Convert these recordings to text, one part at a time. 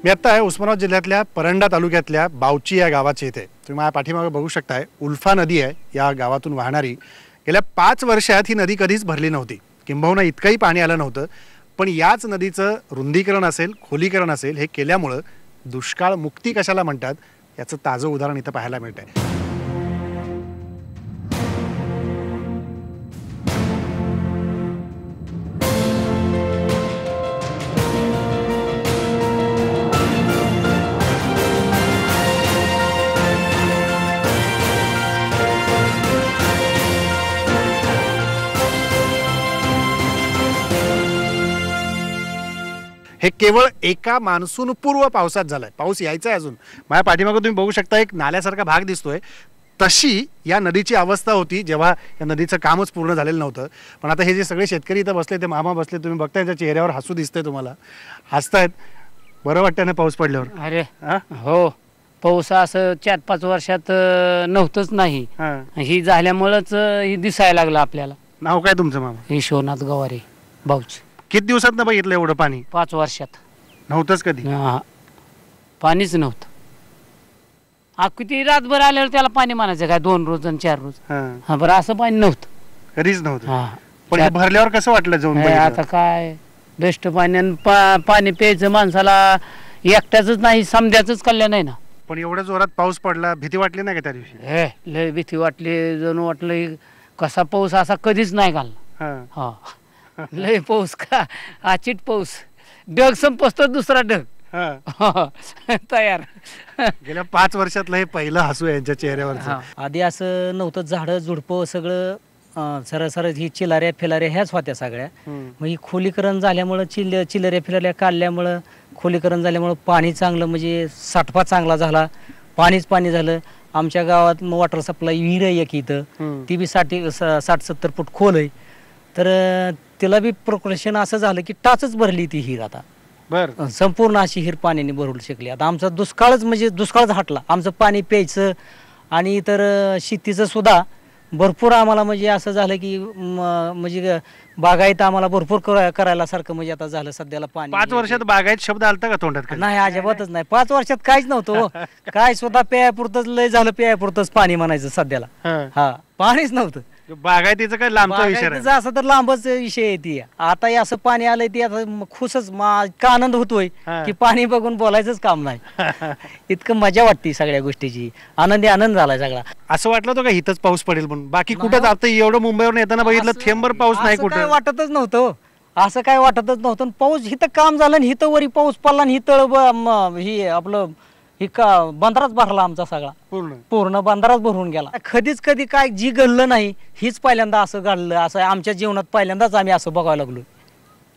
मी आता आहे उस्मानाबाद जिल्ह्यातल्या परंडा तालुक्यातल्या बावची या गावाचे इथे तुम्ही माझ्या पाठीमागे बघू शकताय उल्फा नदी आहे या गावातून वाहणारी। गेल्या 5 वर्षात ही नदी कधीच भरली नव्हती, किंबहुना इतकंही पाणी आलं नव्हतं। पण याच नदीचं रुंदीकरण असेल, खोलीकरण असेल हे केल्यामुळं दुष्काळ मुक्ती कशाला म्हणतात याचं ताजं उदाहरण इथं पाहायला मिळतंय। हे केवळ एका मान्सून पूर्व पावसात झालंय। पाऊस यायचा आहे अजून। माझ्या पाठीमागे तुम्ही बघू शकता एक नाल्यासारखा भाग दिसतोय। तशी या नदीची अवस्था होती जेव्हा या नदीचं कामच पूर्ण झालेलं नव्हतं। पण आता हे जे सगळे शेतकरी इथं बसले, ते मामा बसले, तुम्ही बघताय त्यांच्या चेहऱ्यावर हसू दिसतंय, तुम्हाला हसतायत। बरं वाटतं ना पाऊस पडल्यावर? अरे हो, पाऊस असं 4-5 वर्षात नव्हतंच नाही। ही झाल्यामुळेच ही दिसायला लागलं आपल्याला। नाव काय तुमचं मामा? विश्वनाथ गवारे भाऊच। किती दिवसात ना बघितलं एवढं पाणी? 5 वर्षात नव्हतंच कधी। पाणीच नव्हतं। किती रातभर आल्यावर त्याला पाणी म्हणायचं काय? 2 रोज आणि 4 रोज। हा बरं, असं पाणी नव्हतं, कधीच नव्हतं। पण हे भरल्यावर कसं वाटलं जाऊन? आता काय दष्ट पाण्यानं पाणी प्यायचं माणसाला एकट्याच नाही, समध्याच कल्याण आहे ना। पण एवढ्या जोरात पाऊस पडला, भीती वाटली नाही का त्या दिवशी? लय भीती वाटली, जणू वाटलं कसा पाऊस असा कधीच नाही घालला। हा लय पाऊस का आचिट पाऊस, ढग संपतो दुसरा ढग तयार। गेल्या 5 वर्षातलं हे पहिलं हसू आहे यांच्या चेहऱ्यावर। आधी असं नव्हतं, झाडं झुडपं सगळं सरळ ही चिलाऱ्या फिलाऱ्या ह्याच होत्या सगळ्या। मग ही खोलीकरण झाल्यामुळं चिलऱ्या फिलाऱ्या काढल्यामुळं, खोलीकरण झाल्यामुळं पाणी चांगलं म्हणजे साठपा चांगला झाला, पाणीच पाणी झालं। आमच्या गावात वॉटर सप्लाय विहीर आहे एक इथं, ती बी 60-70 फूट खोल आहे। तर तिला बी प्रोक्रेशन असं झालं की टाचच भरली ती हिर आता। बरं, संपूर्ण अशी हिर पाण्याने भरू शकली। आता आमचा दुष्काळच म्हणजे दुष्काळच हटला। आमचं पाणी प्यायचं आणि इतर शेतीचं सुद्धा भरपूर आम्हाला म्हणजे असं झालं की म्हणजे बागायत आम्हाला भरपूर करायला सारखं म्हणजे आता झालं सध्याला पाणी। 5 वर्षात बागायत शब्द आलता का तोंडात? नाही, अजिबातच नाही। 5 वर्षात काहीच नव्हतं काय, स्वतः प्यायपुरतच लय झालं, प्यायपुरतच पाणी म्हणायचं सध्याला। हा, पाणीच नव्हतं। बागायतीचं काय लांबचा विषय आहे? असं तर लांबच विषय आहे ती। आता असं पाणी आलंय ती आता खुशच इतका आनंद होतोय की पाणी बघून बोलायचंच काम नाही। इतकं मजा वाटते सगळ्या गोष्टीची, आनंद झालाय सगळा। असं वाटलं होतं का इथंच पाऊस पडेल म्हणून? बाकी कुठं आता एवढं मुंबईवरून येताना बघितलं थेंबर पाऊस नाही कुठं? वाटतच नव्हतं, असं काय वाटतच नव्हतं। पाऊस हिथं काम झालं आणि हिथं वरी पाऊस पडला आणि हिथं ही आपलं बंदराच भरला आमचा सगळा, पूर्ण बंदराच भरून गेला। कधी काय जी घडलं नाही, हीच पहिल्यांदा असं घडलं। असं आमच्या जीवनात पहिल्यांदाच आम्ही असं बघायला लागलो।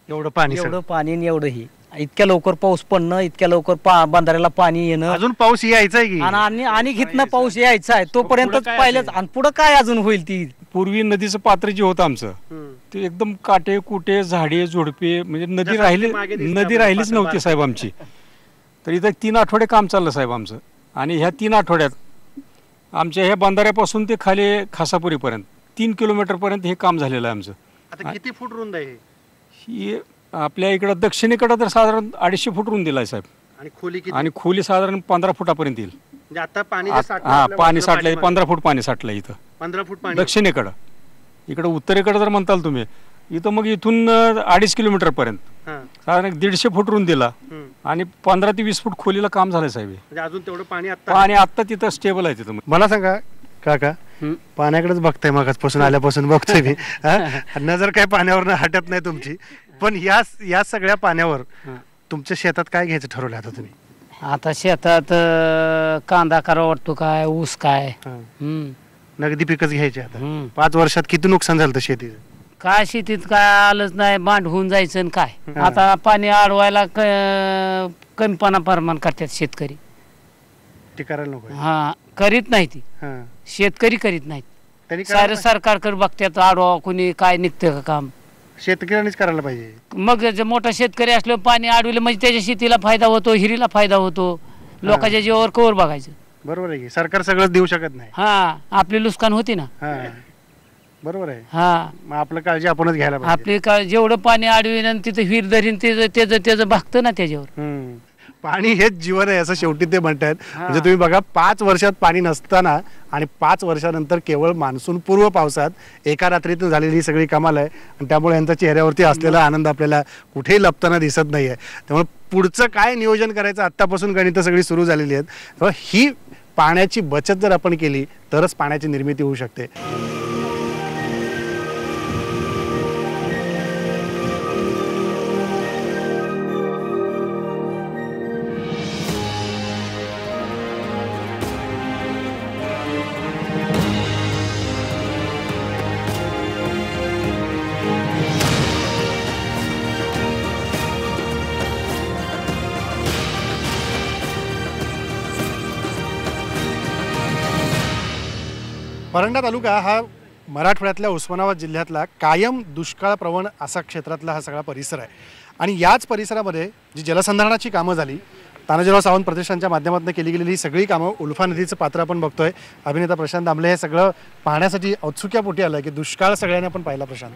एवढं पाणी आणि एवढं ही इतक्या लवकर पाऊस पडणं, इतक्या लवकर बंधाऱ्याला पाणी येणं। अजून पाऊस यायचा आहे की? आणि घेतनं पाऊस यायचा आहे तोपर्यंत पाहिलंच। आणि पुढं काय अजून होईल ती? पूर्वी नदीचं पात्र जे होतं आमचं ते एकदम काटे कुटे झाडे झुडपे, म्हणजे नदी राहिलीच नव्हती साहेब आमची। तर इथं 3 आठवडे काम चाललं साहेब आमचं। आणि ह्या 3 आठवड्यात आमच्या ह्या बंधाऱ्यापासून ते खाली खासापुरीपर्यंत 3 किलोमीटरपर्यंत हे काम झालेलं आहे आमचं। आता किती फूट रुंद आहे ही? आपल्या इकडं दक्षिणेकडं तर साधारण 250 फूट रुंद दिलाय साहेब। आणि खोली साधारण 15 फुटापर्यंत येईल। आता पाणी पाणी साठलंय, 15 फूट पाणी साठलंय इथं 15 फूट पाणी दक्षिणेकडं। इकडं उत्तरेकडं जर म्हणताल तुम्ही, इथं मग इथून 2.5 किलोमीटर पर्यंत साधारण 150 फूट रुंद दिला आणि 15 ते 20 फूट खोलीला काम झालंय साहेब। अजून तेवढं पाणी आता तिथं स्टेबल आहे तिथं। मला सांगा काका, पाण्याकडेच बघताय मगाचपासून आल्यापासून बघतोय मी, नजर काय पाण्यावर हटत नाही तुमची। पण या सगळ्या पाण्यावर तुमच्या शेतात काय घ्यायचं ठरवलं आता तुम्ही? आता शेतात कांदा करावा वाटतो, काय ऊस, काय नगदी पिकच घ्यायचे आता। 5 वर्षात किती नुकसान झालं शेतीचं? काय शेतीत काय आलंच नाही, बांध होऊन जायचं आणि काय। आता पाणी अडवायला कमीपणा प्रमाण करतात शेतकरी। ते करायला नको? हा, करीत नाही ती शेतकरी, करीत नाहीत। सारं सरकारकडे बघतात, अडवा कोणी काय निघतं का काम? शेतकऱ्यांनीच करायला पाहिजे। मग मोठा शेतकरी असल्यावर पाणी अडविलं म्हणजे त्याच्या शेतीला फायदा होतो, हिरीला फायदा होतो, लोकांच्या जीवावर कवर बघायचं। बरोबर आहे की, सरकार सगळं देऊ शकत नाही। हा, आपली नुकसान होती ना। बरोबर आहे। हा, मग आपलं काळजी आपणच घ्यायला पाहिजे। आपली जेवढं पाणी अडविन तिथं हिर धरीन त्याचं भागतं ना त्याच्यावर। पाणी हेच जीवन आहे असं शेवटी ते म्हणतात. म्हणजे तुम्ही बघा 5 वर्षात पाणी नसताना आणि 5 वर्षानंतर केवळ मान्सून पूर्व पावसात एका रात्रीतून झालेली सगळी कमाल आहे. आणि त्यामुळे यांच्या चेहऱ्यावरती असलेला आनंद आपल्याला कुठेही लपताना दिसत नाही आहे. त्यामुळे पुढचं काय नियोजन करायचं आत्तापासून गणितं सगळी सुरू झालेली आहेत. त्यामुळे ही पाण्याची बचत जर आपण केली तरच पाण्याची निर्मिती होऊ शकते. परंडा तालुका हा मराठवाड्यातल्या उस्मानाबाद जिल्ह्यातला कायम दुष्काळ प्रवण असा क्षेत्रातला हा सगळा परिसर आहे. आणि याच परिसरामध्ये जी जलसंधारणाची कामं झाली, तानाजीराव सावंत प्रतिष्ठानच्या माध्यमातून केली गेलेली ही सगळी कामं, उल्फा नदीचं पात्र आपण बघतोय. अभिनेता प्रशांत दामले हे सगळं पाहण्यासाठी औत्सुक्यापोटी आलं की दुष्काळ सगळ्यांनी आपण पाहिला प्रशांत.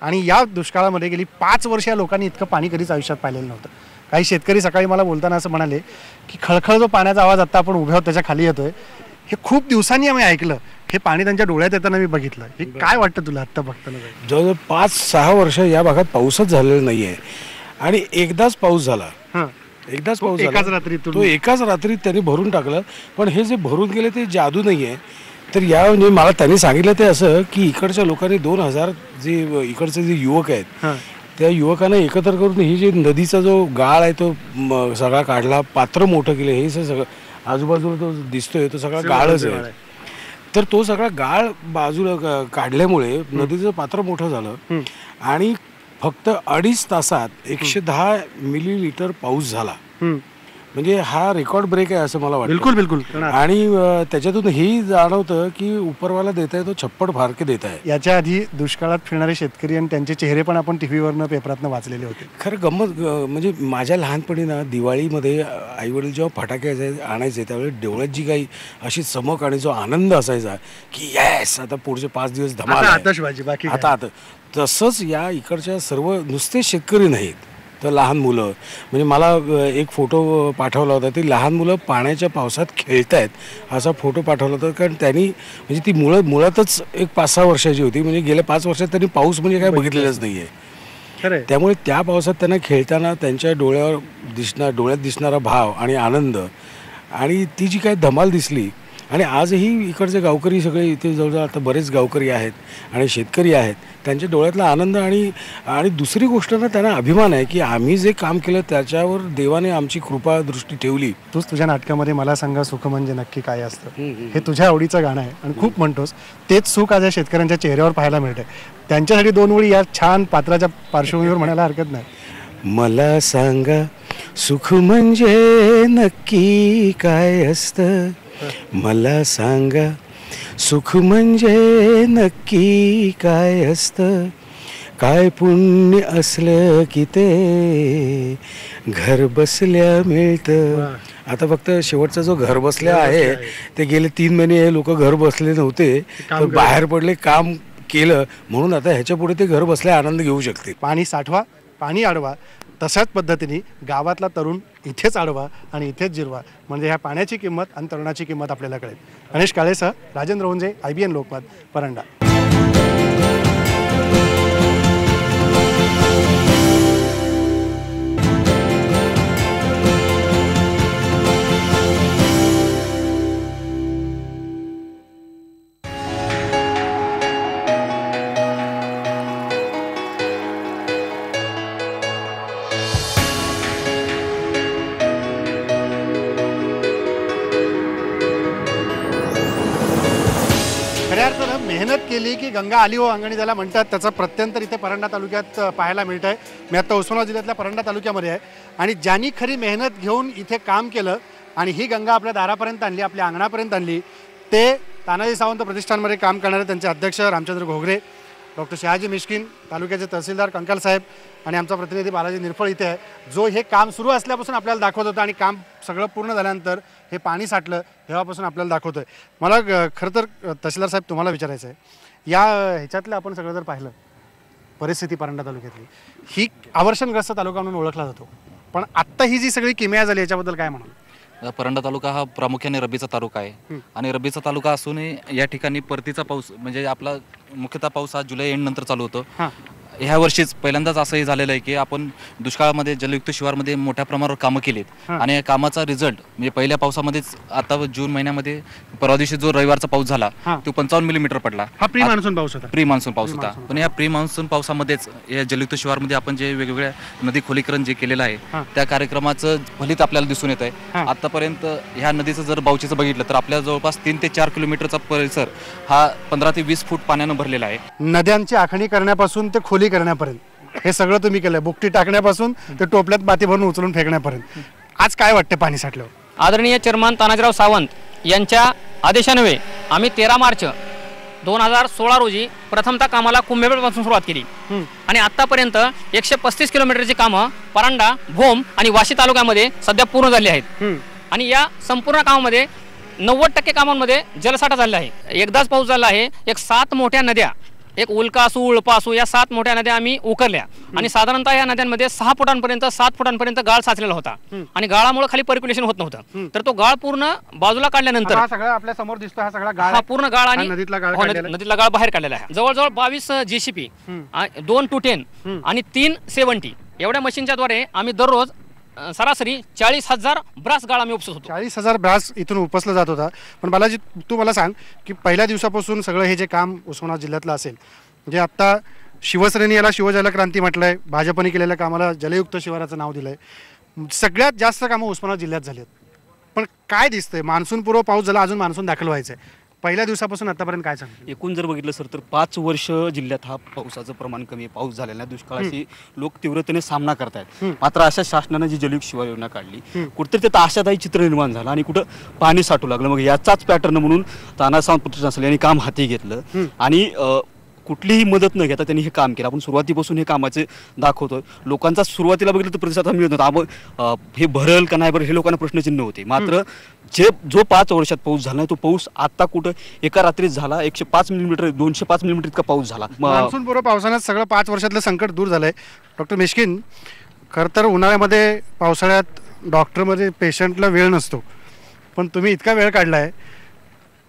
आणि या दुष्काळामध्ये गेली 5 वर्ष या लोकांनी इतकं पाणी कधीच आयुष्यात पाहिलेलं नव्हतं. काही शेतकरी सकाळी मला बोलताना असं म्हणाले की खळखळ जो पाण्याचा आवाज आत्ता आपण उभे आहोत त्याच्या खाली येतोय, हे खूप दिवसांनी आम्ही ऐकलं. हे पाणी त्यांच्या डोळ्यात येताना मी बघितलं. हे काय वाटतं तुला आत्ता बघताना? जवळजवळ 5-6 वर्ष या भागात पाऊसच झालेला नाही आहे. आणि एकदाच पाऊस झाला, एकदाच पाऊस एकाच झाला, रात्रीतून तो एकाच रात्रीत त्यांनी भरून टाकलं. पण हे जे भरून गेले ते जादू नाही आहे. तर या म्हणजे मला त्यांनी सांगितलं ते असं की इकडच्या लोकांनी 2000 जे इकडचे जे युवक आहेत त्या युवकांना एकत्र करून ही जी नदीचा जो गाळ आहे तो सगळा काढला, पात्र मोठं केलं. हे सगळं आजूबाजूला तो दिसतोय तो सगळा गाळच आहे. तर तो सगळा गाळ बाजूला काढल्यामुळे नदीचं पात्र मोठं झालं आणि फक्त 2.5 तासात 110 मिलीलीटर पाऊस झाला. म्हणजे हा रेकॉर्ड ब्रेक आहे असं मला वाटतं. बिलकुल बिलकुल. आणि त्याच्यातून हेही जाणवतं की उपरवाला देत आहे तो छप्पड फारके देत आहे. याच्या आधी दुष्काळात फिरणारे शेतकरी आणि त्यांचे चेहरे पण आपण टीव्हीवरनं पेपरातनं वाचलेले होते. खरं गंमत म्हणजे माझ्या लहानपणी ना दिवाळीमध्ये आईवडील जेव्हा फटाके आणायचे त्यावेळी डोळ्यात जी काही अशी चमक आणि जो आनंद असायचा की येस आता पुढचे 5 दिवस धमाल आहे, आतषबाजी बाकी आता तसंच या इकडच्या सर्व नुसते शेतकरी नाहीत तर लहान मुलं. म्हणजे मला एक फोटो पाठवला होता, ती लहान मुलं पाण्याच्या पावसात खेळत आहेत असा फोटो पाठवला होता. कारण त्यांनी म्हणजे ती मुळातच एक 5-6 वर्षाची होती. म्हणजे गेल्या 5 वर्षात त्यांनी पाऊस म्हणजे काय बघितलेलंच नाही आहे. त्यामुळे त्या पावसात त्यांना खेळताना त्यांच्या डोळ्यात दिसणारा भाव आणि आनंद आणि ती जी काय धमाल दिसली. आणि आजही इकडचे गावकरी सगळे इथे जवळजवळ आता बरेच गावकरी आहेत आणि शेतकरी आहेत, त्यांच्या डोळ्यातला आनंद आणि दुसरी गोष्ट ना त्यांना अभिमान आहे की आम्ही जे काम केलं त्याच्यावर देवाने आमची कृपा दृष्टी ठेवली. तूच तुझ्या नाटकामध्ये मला सांगा सुख म्हणजे नक्की काय असतं हे तुझ्या आवडीचं गाणं आहे आणि खूप म्हणतोस. तेच सुख आज या शेतकऱ्यांच्या चेहऱ्यावर पाहायला मिळतंय. त्यांच्यासाठी 2 ओळी या छान पात्राच्या पार्श्वभूमीवर म्हणायला हरकत नाही. मला सांगा सुख म्हणजे नक्की काय असतं, मला सांगा सुख म्हणजे नक्की काय असतं, काय पुण्य असलं की ते घर बसल्या मिळतं. आता फक्त शेवटचा जो घर बसल्या आहे ते गेले 3 महिने हे लोक घर बसले नव्हते तर बाहेर पडले, काम केलं म्हणून आता ह्याच्या पुढे ते घर बसल्या आनंद घेऊ शकते. पाणी साठवा, पाणी अडवा, तशाच पद्धतीने गावातला तरुण इथेच अडवा आणि इथेच जिरवा. म्हणजे ह्या पाण्याची किंमत आणि तरुणाची किंमत आपल्याला कळेल. गणेश काळेसह राजेंद्र उंजे, IBN लोकमत, परंडा. मेहनत केली की गंगा आली हो अंगणी ज्याला म्हणतात, त्याचं प्रत्यंतर इथे परंडा तालुक्यात पाहायला मिळत आहे. मी आता उस्मानाबाद जिल्ह्यातल्या परंडा तालुक्यामध्ये आहे आणि ज्यांनी खरी मेहनत घेऊन इथे काम केलं आणि ही गंगा आपल्या दारापर्यंत आणली, आपल्या अंगणापर्यंत आणली, ते तानाजी सावंत प्रतिष्ठानमध्ये काम करणारे त्यांचे अध्यक्ष रामचंद्र घोगरे, डॉक्टर शहाजी मिश्किन, तालुक्याचे तहसीलदार कंकाल साहेब आणि आमचा प्रतिनिधी बालाजी निरफळ इथे आहे, जो हे काम सुरू असल्यापासून आपल्याला दाखवत होतं आणि काम सगळं पूर्ण झाल्यानंतर हे पाणी साठलं तेव्हापासून आपल्याला दाखवतोय. मला खरं तर तहसीलदार साहेब तुम्हाला विचारायचं आहे, या ह्याच्यातलं आपण सगळं जर पाहिलं परिस्थिती परंडा तालुक्यातली, ही आवर्षणग्रस्त तालुका म्हणून ओळखला जातो. पण आत्ता ही जी सगळी किमया झाली याच्याबद्दल काय म्हणाल? परंडा तालुका हा प्रामुख्याने रब्बीचा तालुका आहे आणि रब्बीचा तालुका असूनही या ठिकाणी परतीचा पाऊस म्हणजे आपला मुख्यतः पाऊस हा जुलै एंड नंतर चालू होतो. ह्या वर्षीच पहिल्यांदाच असंही झालेलं आहे की आपण दुष्काळामध्ये जलयुक्त शिवारमध्ये मोठ्या प्रमाणावर कामं केलीत आणि या कामाचा रिझल्ट म्हणजे पहिल्या पावसामध्येच आता जून महिन्यामध्ये परवा दिवशी जो रविवारचा पाऊस झाला तो 55 मिलीमीटर पडला. हा प्री मान्सून पाऊस होता. प्री मान्सून पाऊस होता. पण या प्री मान्सून पावसामध्येच या जलयुक्त शिवारमध्ये आपण जे वेगवेगळ्या नदी खोलीकरण जे केलेलं आहे त्या कार्यक्रमाचं फलित आपल्याला दिसून येत आहे. आतापर्यंत ह्या नदीचं जर बावचीचं बघितलं तर आपल्या जवळपास 3 ते 4 किलोमीटरचा परिसर हा 15 ते 20 फूट पाण्यानं भरलेला आहे. नद्यांची आखणी करण्यापासून ते खोली करण्यापर्यंत हे सगळं तुम्ही केलंय. बुकटी टाकण्यापासून ते टोपल्यात माती भरून उचलून फेकण्यापर्यंत. आज काय वाटते पाणी साठल्यावर? आदरणीय चेअरमन तानाजीराव सावंत यांच्या आदेशान्वये आम्ही 13 मार्च 2016 रोजी प्रथमतः कामाला कुंभेपेठपासून सुरुवात केली आणि आतापर्यंत 135 किलोमीटरची कामं परांडा, भोम आणि वाशी तालुक्यामध्ये सध्या पूर्ण झाली आहेत आणि या संपूर्ण कामामध्ये 90% कामांमध्ये जलसाठा झालेला आहे. एकदाच पाऊस झाला आहे. 7 मोठ्या नद्या, एक उल्का असू, उळपा असू, या 7 मोठ्या नद्या आम्ही उकरल्या आणि साधारणतः या नद्यांमध्ये 6 फुटांपर्यंत 7 फुटांपर्यंत गाळ साचलेला होता आणि गाळामुळे खाली पर्क्युलेशन होत नव्हतं. तर तो गाळ पूर्ण बाजूला काढल्यानंतर हा सगळा आपल्या समोर दिसतो, हा सगळा गाळ, हा पूर्ण गाळ आणि नदीतला नदीतला गाळ बाहेर काढलेला आहे. जवळजवळ 22 JCP, 2 210 आणि 3 70 एवढ्या मशीनच्या द्वारे आम्ही दररोज सरासरी 40,000 ब्रास गाळ आम्ही उपसत होतो. 40,000 ब्रास इथून उपसला जात होता. पण बालाजी, तू मला सांग की पहिल्या दिवसापासून सगळं हे जे काम उस्मानाबाद जिल्ह्यातलं असेल, म्हणजे आता शिवसेनेने याला शिवजलक्रांती म्हटलंय, भाजपने केलेल्या कामाला जलयुक्त शिवाराचं नाव दिलंय, सगळ्यात जास्त कामं उस्मानाबाद जिल्ह्यात झाली आहेत. पण काय दिसतंय, मान्सून पूर्व पाऊस झाला, अजून मान्सून दाखल व्हायचं आहे, पहिल्या दिवसापासून आतापर्यंत काय सांग? एकूण जर बघितलं सर तर 5 वर्ष जिल्ह्यात हा पावसाचं प्रमाण कमी, पाऊस झालेला नाही, दुष्काळाशी लोक तीव्रतेने सामना करतायत. मात्र अशा शासनाने जी जलयुक्त शिवार योजना काढली, कुठेतरी त्यात आशादायी चित्र निर्माण झालं आणि कुठं पाणी साठू लागलं. मग याचाच पॅटर्न म्हणून ताना सावंत प्रतिष्ठान यांनी काम हाती घेतलं आणि कुठलीही मदत न घेता त्यांनी हे काम केलं. आपण सुरुवातीपासून हे कामाचे दाखवतोय. लोकांचा सुरुवातीला बघितलं तर प्रतिसाद मिळत नव्हता. आपण हे भरल का नाही भरल हे लोकांना प्रश्नचिन्ह होते. मात्र जो 5 वर्षात पाऊस झाला तो पाऊस आता कुठं एका रात्रीत झाला. 105 मिलीमीटर 205 मिलीमीटर इतका पाऊस झाला. मान्सून पूर्व पावसानं सगळं 5 वर्षातलं संकट दूर झालंय. डॉक्टर मिस्किन, खरं तर उन्हाळ्यामध्ये पावसाळ्यात डॉक्टरमध्ये पेशंटला वेळ नसतो, पण तुम्ही इतका वेळ काढलाय.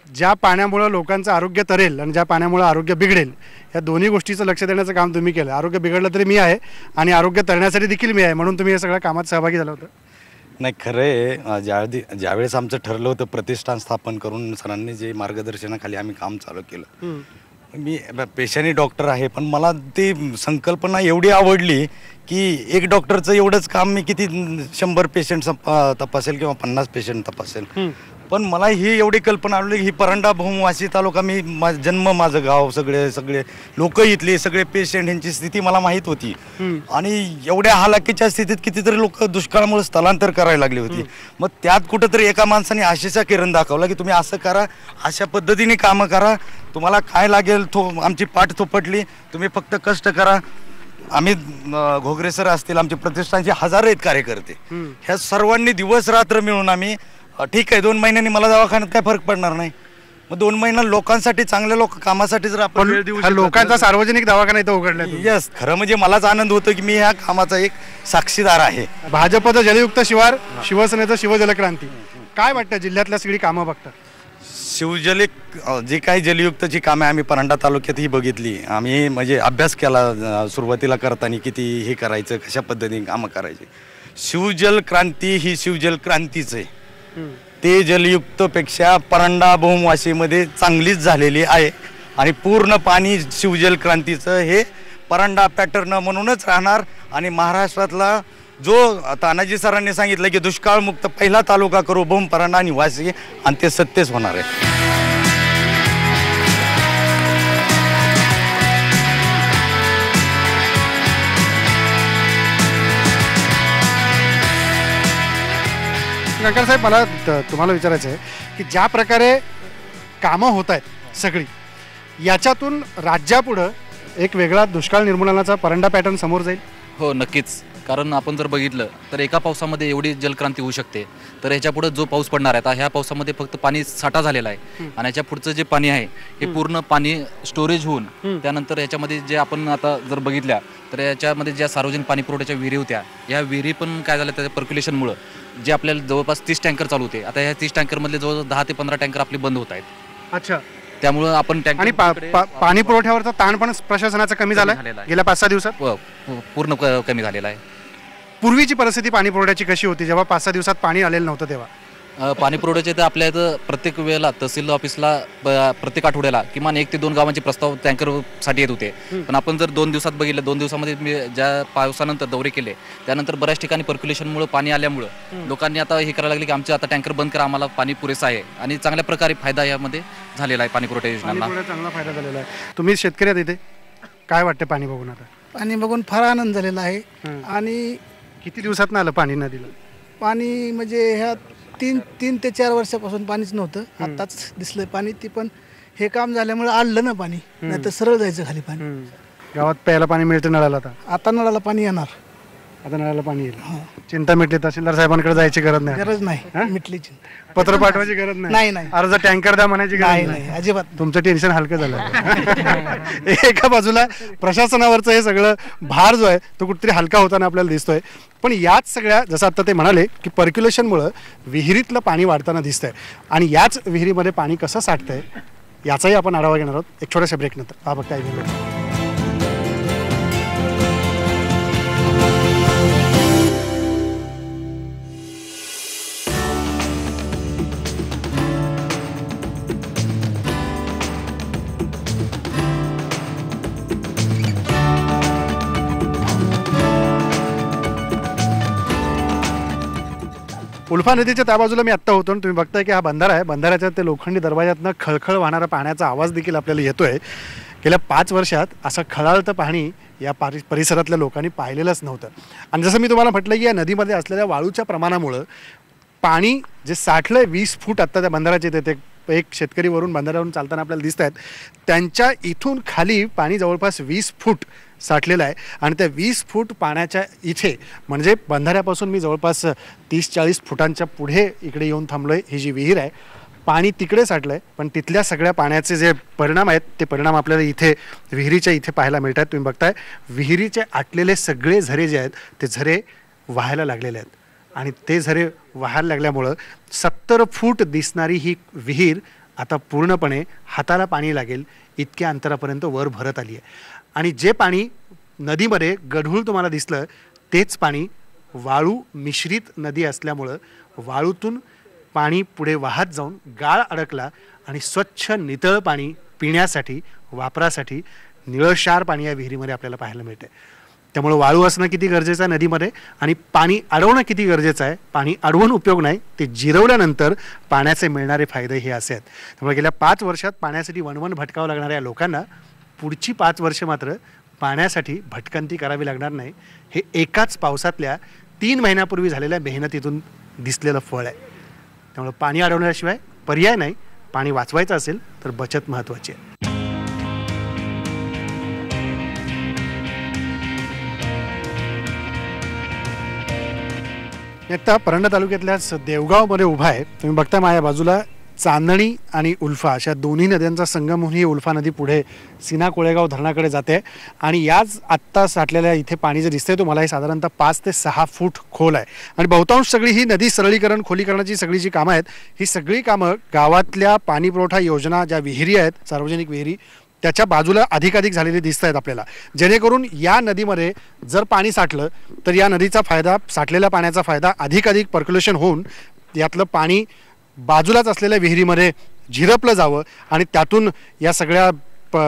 ज्या पाण्यामुळं लोकांचं आरोग्य तरेल आणि ज्या पाण्यामुळं आरोग्य बिघडेल, या दोन्ही गोष्टीचं लक्ष देण्याचं काम तुम्ही केलं. आरोग्य बिघडलं तरी मी आहे आणि आरोग्य तरण्यासाठी देखील मी आहे, म्हणून तुम्ही या सगळ्या कामात सहभागी झाला होता. नाही, खरं आहे. ज्यावेळेस आमचं ठरलं होतं प्रतिष्ठान स्थापन करून सरांनी जे मार्गदर्शनाखाली आम्ही काम चालू केलं, मी पेशाने डॉक्टर आहे, पण मला ती संकल्पना एवढी आवडली की एक डॉक्टरचं एवढंच काम मी किती 100 पेशंट तपासेल किंवा 50 पेशंट तपासेल. पण मला ही एवढी कल्पना आवडली ही परांडा, भोम, वाशी तालुका, मी जन्म, माझं गाव, सगळे लोक इथले सगळे पेशंट यांची स्थिती मला माहीत होती आणि एवढ्या हालाकीच्या स्थितीत कितीतरी लोक दुष्काळामुळे स्थलांतर करायला लागली होती. मग त्यात कुठंतरी एका माणसाने आशेचा किरण दाखवला की तुम्ही असं करा, अशा पद्धतीने कामं करा, तुम्हाला काय लागेल आमची पाठ थोपटली, तुम्ही फक्त कष्ट करा. आम्ही घोगरे सर असतील, आमचे प्रतिष्ठानचे हजारो आहेत कार्यकर्ते, ह्या सर्वांनी दिवस रात्र मिळून आम्ही ठीक आहे 2 महिन्यांनी मला दवाखान्यात काय फरक पडणार नाही, मग 2 महिना लोकांसाठी, चांगल्या कामासाठी जर आपण वेळ देऊ शकतो. लोकांचा सार्वजनिक दवाखाना इथं उघडला. यस, खरं म्हणजे मलाच आनंद होतो की मी ह्या कामाचा एक साक्षीदार आहे. भाजपचं जलयुक्त शिवार, शिवसेनेचं शिवजलक्रांती, काय वाटतं जिल्ह्यातल्या सगळी कामं बघता? जी काही जलयुक्तची कामे आम्ही परांडा तालुक्यात ही बघितली, आम्ही म्हणजे अभ्यास केला सुरुवातीला करताना किती हे करायचं, कशा पद्धतीने कामं करायची. शिवजल क्रांती ही शिवजल क्रांतीच आहे. ते जलयुक्तपेक्षा परांडा, भोम, वाशीमध्ये चांगलीच झालेली आहे आणि पूर्ण पाणी शिवजल क्रांतीचं हे परांडा पॅटर्न म्हणूनच राहणार आणि महाराष्ट्रातला जो तानाजी सरांनी सांगितलं की दुष्काळमुक्त पहिला तालुका करू भोम, परांडा आणि वाशी, आणि ते सत्यच होणार आहे. गंगार साहेब, मला तुम्हाला विचारायचं आहे की ज्या प्रकारे कामं होत आहेत सगळी, याच्यातून राज्यापुढं एक वेगळा दुष्काळ निर्मूलनाचा परांडा पॅटर्न समोर जाईल? हो, नक्कीच. कारण आपण जर बघितलं तर एका पावसामध्ये एवढी जलक्रांती होऊ शकते, तर ह्याच्या पुढे जो पाऊस पडणार आहे, आता ह्या पावसामध्ये फक्त पाणी साठा झालेला आहे आणि ह्याच्या पुढचं जे पाणी आहे हे पूर्ण पाणी स्टोरेज होऊन त्यानंतर ह्याच्यामध्ये जे आपण आता जर बघितल्या तर याच्यामध्ये ज्या सार्वजनिक पाणी पुरवठ्याच्या विहिरी होत्या, या विहिरी पण काय झालं त्याच्या पर्क्युलेशनमुळं जे आपल्याला जवळपास 30 टँकर चालू होते, आता ह्या 30 टँकरमधले जवळ 10 ते 15 टँकर आपले बंद होत आहेत. अच्छा. त्यामुळं आपण आणि पाणी पुरवठ्यावरचा ताण पण प्रशासनाचा कमी झाला गेल्या 5-6 दिवसात पूर्ण कमी झालेला आहे. पूर्वीची परिस्थिती पाणी पुरवठ्याची कशी होती जेव्हा 5-6 दिवसात पाणी आलेलं नव्हतं तेव्हा? पाणी पुरवठ्याचे तर आपल्या इथं प्रत्येक वेळेला तहसील ऑफिसला प्रत्येक आठवड्याला किमान 1 ते 2 गावांचे प्रस्ताव टँकरसाठी येत होते. पण आपण जर 2 दिवसात बघितलं, 2 दिवसामध्ये मी ज्या पावसानंतर दौरे केले त्यानंतर बऱ्याच ठिकाणी पर्क्युलेशनमुळे पाणी आल्यामुळं लोकांनी आता हे करायला लागले की आमचे आता टँकर बंद करा, आम्हाला पाणी पुरेसं आहे आणि चांगल्या प्रकारे फायदा यामध्ये झालेला आहे पाणी पुरवठा योजनांना. चांगला फायदा झालेला आहे. तुम्ही शेतकरी आहात इथे, काय वाटतं पाणी बघून? आता पाणी बघून फार आनंद झालेला आहे. आणि किती दिवसात आलं पाणी नदीला? पाणी म्हणजे ह्या 3 ते 4 वर्षापासून पाणीच नव्हतं, आताच दिसलंय पाणी. ती पण हे काम झाल्यामुळे आलं ना पाणी, नाही तर सरळ जायचं खाली पाणी. गावात प्यायला पाणी मिळतं नळाला? आता नळाला पाणी येणार, आता नळाला पाणी येईल. चिंता मिटली, तहसीलदार साहेबांकडे जायची गरज नाही? गरज नाही, मिटली चिंता. पत्र पाठवायची गरज नाही? नाही. अर्ज टँकर द्या म्हणायची गरज नाही, अजिबात. तुमचं टेन्शन हलकं झालं. एका बाजूला प्रशासनावरचं हे सगळं भार जो आहे तो कुठेतरी हलका होताना आपल्याला दिसतोय. पण याच सगळ्या, जसं आता ते म्हणाले की पर्क्युलेशनमुळं विहिरीतलं पाणी वाढताना दिसतंय आणि याच विहिरीमध्ये पाणी कसं साठतंय याचाही आपण आढावा घेणार आहोत एक छोट्याशा ब्रेक नंतर. हा बघता येईल. उल्फा नदीच्या त्या बाजूला मी आत्ता होतो. तुम्ही बघताय की हा बंधारा आहे. बंधाऱ्याच्या ते लोखंडी दरवाजातनं खळखळ वाहणारा पाण्याचा आवाज देखील आपल्याला येतोय. गेल्या 5 वर्षात असं खळाळतं पाणी या परिसरातल्या लोकांनी पाहिलेलंच नव्हतं. आणि जसं मी तुम्हाला म्हटलं की या नदीमध्ये असलेल्या वाळूच्या प्रमाणामुळं पाणी जे साठलंय 20 फूट आत्ता त्या बंधाऱ्याचे ते एक शेतकरी वरून बंधाऱ्यावरून चालताना आपल्याला दिसत आहेत, त्यांच्या इथून खाली पाणी जवळपास 20 फूट साठलेलं आहे. आणि त्या 20 फूट पाण्याच्या इथे म्हणजे बंधाऱ्यापासून मी जवळपास 30-40 फुटांच्या पुढे इकडे येऊन थांबलो आहे. ही जी विहीर आहे पाणी तिकडे साठलं आहे, पण तिथल्या सगळ्या पाण्याचे जे परिणाम आहेत ते परिणाम आपल्याला इथे विहिरीच्या इथे पाहायला मिळतात. तुम्ही बघताय विहिरीचे आटलेले सगळे झरे जे आहेत ते झरे वाहायला लागलेले आहेत आणि ते झरे वाहायला लागल्यामुळं 70 फूट दिसणारी ही विहीर आता पूर्णपणे हाताला पाणी लागेल इतक्या अंतरापर्यंत वर भरत आली आहे. आणि जे पाणी नदीमध्ये गढूळ तुम्हाला दिसलं तेच पाणी वाळू मिश्रित नदी असल्यामुळं वाळूतून पाणी पुढे वाहत जाऊन गाळ अडकला आणि स्वच्छ नितळ पाणी पिण्यासाठी वापरासाठी निळशार पाणी या विहिरीमध्ये आपल्याला पाहायला मिळते. त्यामुळे वाळू असणं किती गरजेचं आहे नदीमध्ये आणि पाणी अडवणं किती गरजेचं आहे. पाणी अडवून उपयोग नाही, ते जिरवल्यानंतर पाण्याचे मिळणारे फायदे हे असे आहेत. त्यामुळे गेल्या 5 वर्षात पाण्यासाठी वणवण भटकावं लागणाऱ्या लोकांना पुढची 5 वर्ष मात्र पाण्यासाठी भटकंती करावी लागणार नाही. हे एकाच पावसातल्या 3 महिन्यापूर्वी झालेल्या मेहनतीतून दिसलेलं फळ आहे. त्यामुळे पाणी अडवण्याशिवाय पर्याय नाही. पाणी वाचवायचं असेल तर बचत महत्त्वाची आहे. आता परंडा तालुक्यातल्याच देवगावमध्ये उभा आहे. तुम्ही बघता माझ्या बाजूला चांदणी आणि उल्फा अशा दोन्ही नद्यांचा संगम होऊन ही उल्फा नदी पुढे सीना कोळेगाव धरणाकडे जाते आणि याच आत्ता साठलेल्या इथे पाणी जे दिसतंय तुम्हाला हे साधारणतः 5 ते 6 फूट खोल आहे. आणि बहुतांश सगळी ही नदी सरळीकरण खोलीकरणाची सगळी जी कामं आहेत ही सगळी कामं गावातल्या पाणी पुरवठा योजना ज्या विहिरी आहेत सार्वजनिक विहिरी त्याच्या बाजूला अधिकाधिक झालेली दिसत आहेत आपल्याला. जेणेकरून या नदीमध्ये जर पाणी साठलं तर या नदीचा फायदा साठलेल्या पाण्याचा फायदा अधिकाधिक पर्क्युलेशन होऊन यातलं पाणी बाजूलाच असलेल्या विहिरीमध्ये झिरपलं जावं आणि त्यातून या सगळ्या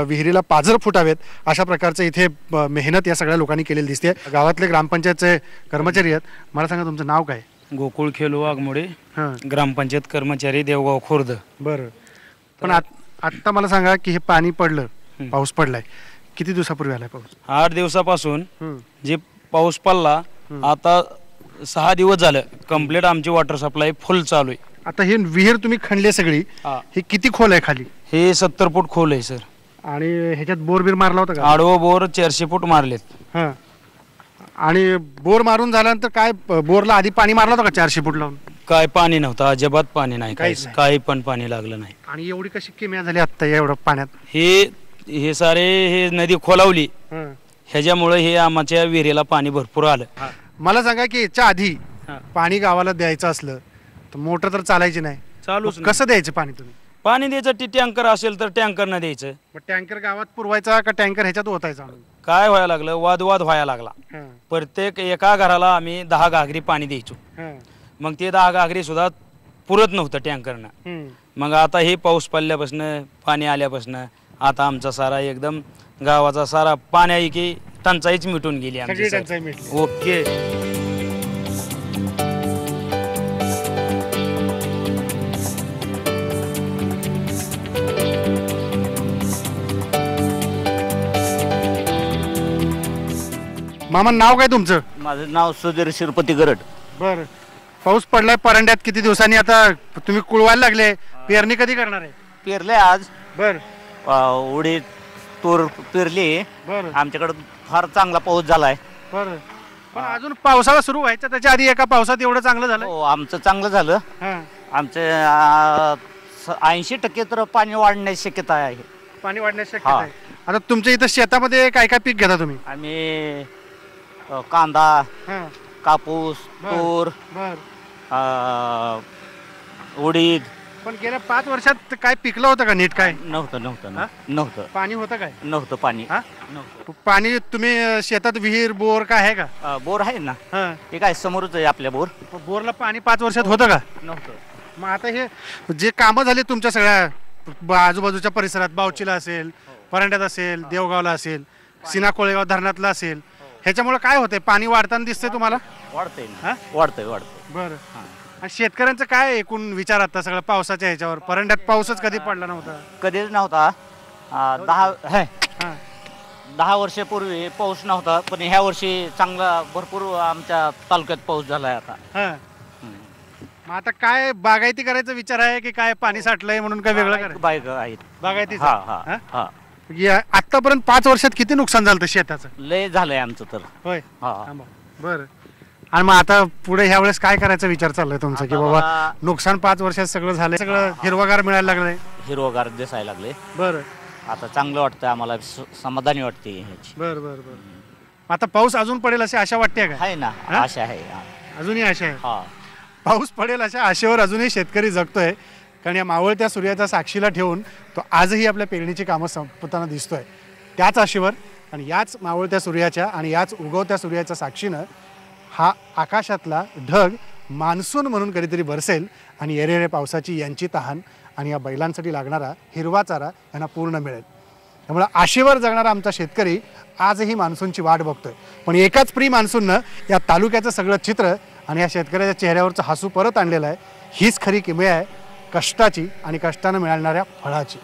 विहिरीला पाझर फुटावेत अशा प्रकारचे इथे मेहनत या सगळ्या लोकांनी केलेली दिसते. गावातले ग्रामपंचायतचे कर्मचारी आहेत. मला सांगा तुमचं नाव काय? गोकुळ खेलू वाघमोडे, ग्रामपंचायत कर्मचारी देवगाव खुर्द. बरं, पण आत्ता मला सांगा की हे पाणी पडलं, पाऊस पडलाय, किती दिवसापूर्वी आलाय पाऊस? 8 दिवसापासून जे पाऊस पडला आता 6 दिवस झालं कंप्लीट आमची वॉटर सप्लाय फुल चालू आहे. आता ही विहीर तुम्ही खणली सगळी, ही किती खोल आहे खाली? हे 70 फूट खोल आहे सर. आणि ह्याच्यात बोर बीर मारला होता का? आडवं बोर 400 फूट मारलेत. आणि बोर मारून झाल्यानंतर काय बोरला आधी पाणी मारलं होतं का 400 फूट लावून? काय पाणी नव्हतं, अजिबात पाणी नाही, काहीच नाही. काही पण पाणी लागलं नाही. आणि एवढी कशी किमया झाली आता एवढं पाण्यात? हे सारे हे नदी खोलावली ह्याच्यामुळे हे आमच्या विहिरीला पाणी भरपूर आलं. मला सांगा की याच्या आधी पाणी गावाला द्यायचं असलं तर मोटर तर चालायची नाही, चालूच मग कसं द्यायचं पाणी तुम्ही? पाणी द्यायचं, टँकर असेल तर टँकरनं द्यायचं. मग टँकर गावात पुरवायचा का टँकर ह्याच्यात ओतायचा? काय व्हायला लागलं, वादवाद व्हायला लागला. प्रत्येक एका घराला आम्ही 10 घागरी पाणी द्यायचो. मग ते 10 घागरी सुद्धा पुरत नव्हतं टँकरनं. मग आता हे पाऊस पडल्यापासून, पाणी आल्यापासून आता आमचा सारा एकदम गावाचा सारा पाण्याची टंचाईच मिटून गेली आमची. ओके. मामा नाव काय तुमचं? माझं नाव सुधीर शिरपती गरड. बर, पाऊस पडलाय परांड्यात किती दिवसांनी, आता तुम्ही कुळवायला लागले, पेरणी कधी करणार आहे? पेरले आज. बर. उडीद तूर पेरली. बर. आमच्याकडे फार चांगला पाऊस झालाय. बर, पण अजून पावसाळा सुरू व्हायचा त्याच्या आधी एका पावसात एवढं चांगलं झालं? हो, आमचं चांगलं झालं. आमचं 80% तर पाणी वाढण्याची शक्यता आहे. पाणी वाढण्याची शक्यता आहे. आता तुमच्या इथं शेतामध्ये काय काय पीक घेता तुम्ही? आम्ही कांदा, कापूस, तूर, उडीद. पण गेल्या 5 वर्षात काय पिकलं होतं का नीट? काय नव्हतं. पाणी होतं काय? नव्हतं पाणी. पाणी तुम्ही शेतात विहीर बोर काय आहे का? बोर आहे ना, ते काय समोरच आहे आपल्या बोर. बोरला पाणी 5 वर्षात होतं का? नव्हतं. मग आता हे जे कामं झाले तुमच्या सगळ्या आजूबाजूच्या परिसरात, बावचीला असेल, परांड्यात असेल, देवगावला असेल, सीना कोळेगाव धरणातला असेल, ह्याच्यामुळे काय होतंय? पाणी वाढताना दिसतंय तुम्हाला? वाढतंय. बरं. आणि शेतकऱ्यांचं काय एकूण विचार आता सगळं पावसाच्या ह्याच्यावर? परांड्यात पाऊसच कधी पडला नव्हता. कधीच नव्हता. 10 वर्षापूर्वी पाऊस नव्हता, पण ह्या वर्षी चांगला भरपूर आमच्या तालुक्यात पाऊस झालाय आता. मग आता काय बागायती करायचा विचार आहे की काय? पाणी साठलंय म्हणून काय वेगळं करायचं? बागायती. आतापर्यंत 5 वर्षात किती नुकसान झालं शेताचं? लय झालंय आमचं तर. होय. बरं. आणि मग आता पुढे ह्या वेळेस काय करायचा विचार चाललाय तुमचा? की बाबा नुकसान 5 वर्षात सगळं झालंय, सगळं हिरवागार मिळायला लागलंय, हिरवगार दिसायला लागले. बरं. आता चांगलं वाटतंय आम्हाला, समाधानी वाटते ह्याची. बरं. आता पाऊस अजून पडेल अशी आशा वाटते का? आहे ना, आशा आहे. अजूनही आशा आहे. पाऊस पडेल अशा आशेवर अजूनही शेतकरी जगतोय. कारण या मावळत्या सूर्याच्या साक्षीला ठेवून तो आजही आपल्या पेरणीची कामं संपताना दिसतोय. त्याच आशेवर आणि याच मावळत्या सूर्याच्या आणि याच उगवत्या सूर्याच्या साक्षीनं हा आकाशातला ढग मान्सून म्हणून कधीतरी बरसेल आणि येरेरे पावसाची यांची तहान आणि या बैलांसाठी लागणारा हिरवा चारा यांना पूर्ण मिळेल. त्यामुळे आशेवर जगणारा आमचा शेतकरी आजही मान्सूनची वाट बघतोय. पण एकाच प्री मान्सूननं या तालुक्याचं सगळं चित्र आणि या शेतकऱ्याच्या चेहऱ्यावरचं हसू परत आणलेलं आहे. हीच खरी किमया आहे कष्टाची आणि कष्टानं मिळणाऱ्या फळाची.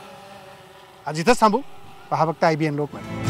आज इथंच थांबू. पहा फक्त IBN लोकमत.